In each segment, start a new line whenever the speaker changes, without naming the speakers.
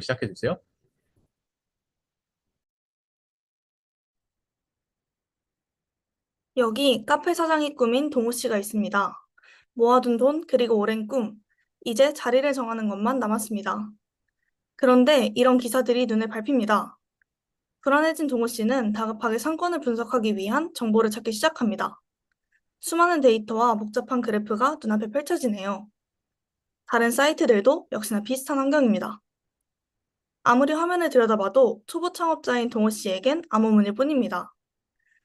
시작해 주세요.
여기 카페 사장이 꾸민 동호 씨가 있습니다. 모아둔 돈 그리고 오랜 꿈. 이제 자리를 정하는 것만 남았습니다. 그런데 이런 기사들이 눈에 밟힙니다. 불안해진 동호 씨는 다급하게 상권을 분석하기 위한 정보를 찾기 시작합니다. 수많은 데이터와 복잡한 그래프가 눈앞에 펼쳐지네요. 다른 사이트들도 역시나 비슷한 환경입니다. 아무리 화면을 들여다봐도 초보 창업자인 동호 씨에겐 암호문일 뿐입니다.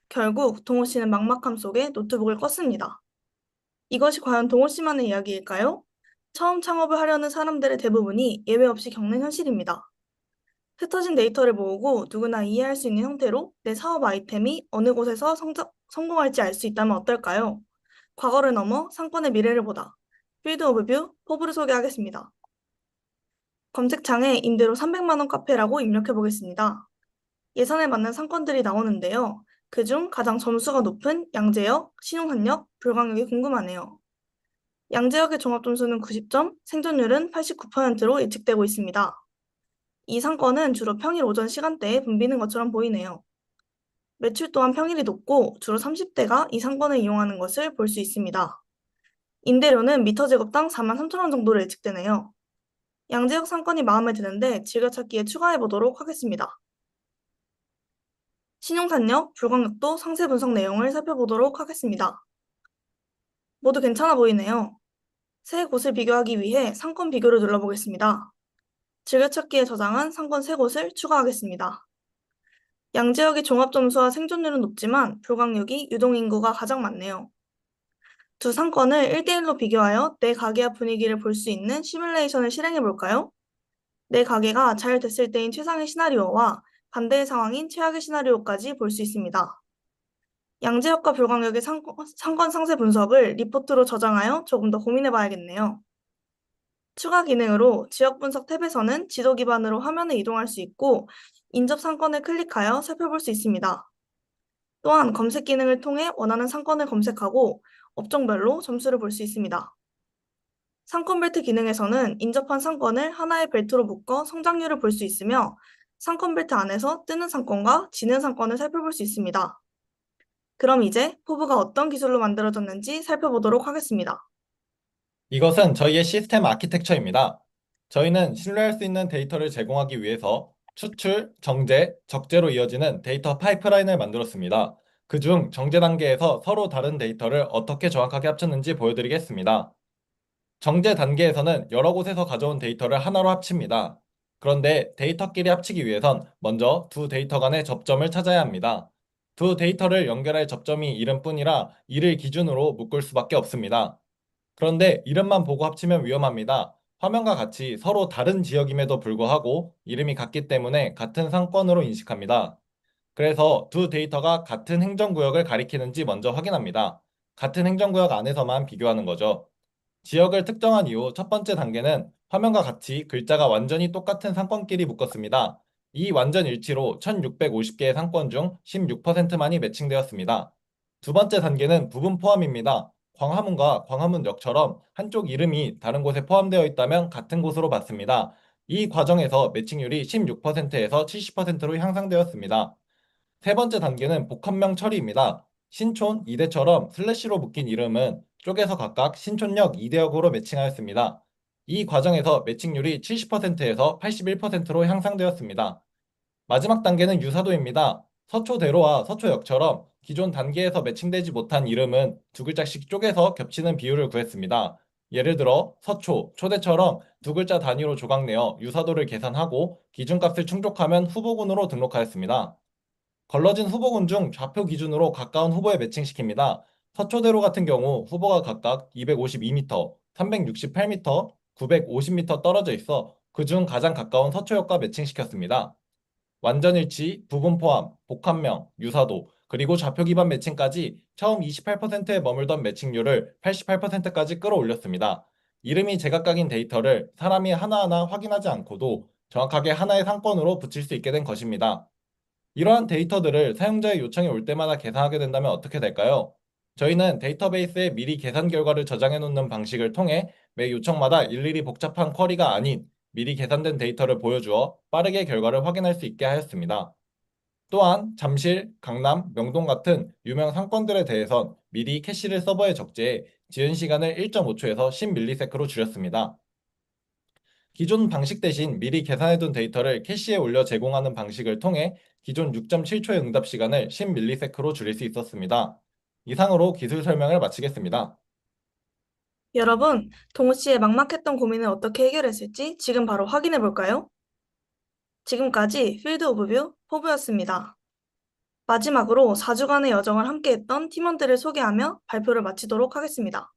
결국 동호 씨는 막막함 속에 노트북을 껐습니다. 이것이 과연 동호 씨만의 이야기일까요? 처음 창업을 하려는 사람들의 대부분이 예외 없이 겪는 현실입니다. 흩어진 데이터를 모으고 누구나 이해할 수 있는 형태로 내 사업 아이템이 어느 곳에서 성공할지 알 수 있다면 어떨까요? 과거를 넘어 상권의 미래를 보다. 필드 오브뷰 포브를 소개하겠습니다. 검색창에 임대료 300만 원 카페라고 입력해 보겠습니다. 예산에 맞는 상권들이 나오는데요. 그중 가장 점수가 높은 양재역, 신용한역, 불광역이 궁금하네요. 양재역의 종합점수는 90점, 생존율은 89%로 예측되고 있습니다. 이 상권은 주로 평일 오전 시간대에 붐비는 것처럼 보이네요. 매출 또한 평일이 높고 주로 30대가 이 상권을 이용하는 것을 볼 수 있습니다. 임대료는 미터 제곱당 4만 3천 원 정도로 예측되네요. 양재역 상권이 마음에 드는데 즐겨찾기에 추가해 보도록 하겠습니다. 신용산역, 불광역도 상세 분석 내용을 살펴보도록 하겠습니다. 모두 괜찮아 보이네요. 세 곳을 비교하기 위해 상권 비교를 눌러보겠습니다. 즐겨찾기에 저장한 상권 3곳을 추가하겠습니다. 양지역의 종합점수와 생존율은 높지만 불광역이 유동인구가 가장 많네요. 두 상권을 1대1로 비교하여 내 가게와 분위기를 볼 수 있는 시뮬레이션을 실행해 볼까요? 내 가게가 잘 됐을 때인 최상의 시나리오와 반대의 상황인 최악의 시나리오까지 볼 수 있습니다. 양지역과 불광역의 상권 상세 분석을 리포트로 저장하여 조금 더 고민해 봐야겠네요. 추가 기능으로 지역 분석 탭에서는 지도 기반으로 화면을 이동할 수 있고 인접 상권을 클릭하여 살펴볼 수 있습니다. 또한 검색 기능을 통해 원하는 상권을 검색하고 업종별로 점수를 볼 수 있습니다. 상권 벨트 기능에서는 인접한 상권을 하나의 벨트로 묶어 성장률을 볼 수 있으며 상권 벨트 안에서 뜨는 상권과 지는 상권을 살펴볼 수 있습니다. 그럼 이제 포브가 어떤 기술로 만들어졌는지 살펴보도록 하겠습니다.
이것은 저희의 시스템 아키텍처입니다. 저희는 신뢰할 수 있는 데이터를 제공하기 위해서 추출, 정제, 적재로 이어지는 데이터 파이프라인을 만들었습니다. 그중 정제 단계에서 서로 다른 데이터를 어떻게 정확하게 합쳤는지 보여드리겠습니다. 정제 단계에서는 여러 곳에서 가져온 데이터를 하나로 합칩니다. 그런데 데이터끼리 합치기 위해선 먼저 두 데이터 간의 접점을 찾아야 합니다. 두 데이터를 연결할 접점이 이름뿐이라 이를 기준으로 묶을 수밖에 없습니다. 그런데 이름만 보고 합치면 위험합니다. 화면과 같이 서로 다른 지역임에도 불구하고 이름이 같기 때문에 같은 상권으로 인식합니다. 그래서 두 데이터가 같은 행정구역을 가리키는지 먼저 확인합니다. 같은 행정구역 안에서만 비교하는 거죠. 지역을 특정한 이후 첫 번째 단계는 화면과 같이 글자가 완전히 똑같은 상권끼리 묶었습니다. 이 완전 일치로 1650개의 상권 중 16%만이 매칭되었습니다. 두 번째 단계는 부분 포함입니다. 광화문과 광화문역처럼 한쪽 이름이 다른 곳에 포함되어 있다면 같은 곳으로 봤습니다. 이 과정에서 매칭률이 16%에서 70%로 향상되었습니다. 세 번째 단계는 복합명 처리입니다. 신촌, 이대처럼 슬래시로 묶인 이름은 쪼개서 각각 신촌역, 이대역으로 매칭하였습니다. 이 과정에서 매칭률이 70%에서 81%로 향상되었습니다. 마지막 단계는 유사도입니다. 서초대로와 서초역처럼 기존 단계에서 매칭되지 못한 이름은 두 글자씩 쪼개서 겹치는 비율을 구했습니다. 예를 들어 서초, 초대처럼 두 글자 단위로 조각내어 유사도를 계산하고 기준값을 충족하면 후보군으로 등록하였습니다. 걸러진 후보군 중 좌표 기준으로 가까운 후보에 매칭시킵니다. 서초대로 같은 경우 후보가 각각 252m, 368m, 950m 떨어져 있어 그중 가장 가까운 서초역과 매칭시켰습니다. 완전일치, 부분 포함, 복합명, 유사도, 그리고 좌표 기반 매칭까지 처음 28%에 머물던 매칭률을 88%까지 끌어올렸습니다. 이름이 제각각인 데이터를 사람이 하나하나 확인하지 않고도 정확하게 하나의 상권으로 붙일 수 있게 된 것입니다. 이러한 데이터들을 사용자의 요청이 올 때마다 계산하게 된다면 어떻게 될까요? 저희는 데이터베이스에 미리 계산 결과를 저장해 놓는 방식을 통해 매 요청마다 일일이 복잡한 쿼리가 아닌 미리 계산된 데이터를 보여주어 빠르게 결과를 확인할 수 있게 하였습니다. 또한 잠실, 강남, 명동 같은 유명 상권들에 대해선 미리 캐시를 서버에 적재해 지연 시간을 1.5초에서 10ms로 줄였습니다. 기존 방식 대신 미리 계산해둔 데이터를 캐시에 올려 제공하는 방식을 통해 기존 6.7초의 응답 시간을 10ms로 줄일 수 있었습니다. 이상으로 기술 설명을 마치겠습니다.
여러분, 동시에 막막했던 고민을 어떻게 해결했을지 지금 바로 확인해 볼까요? 지금까지 필드 오브뷰 포브였습니다. 마지막으로 4주간의 여정을 함께했던 팀원들을 소개하며 발표를 마치도록 하겠습니다.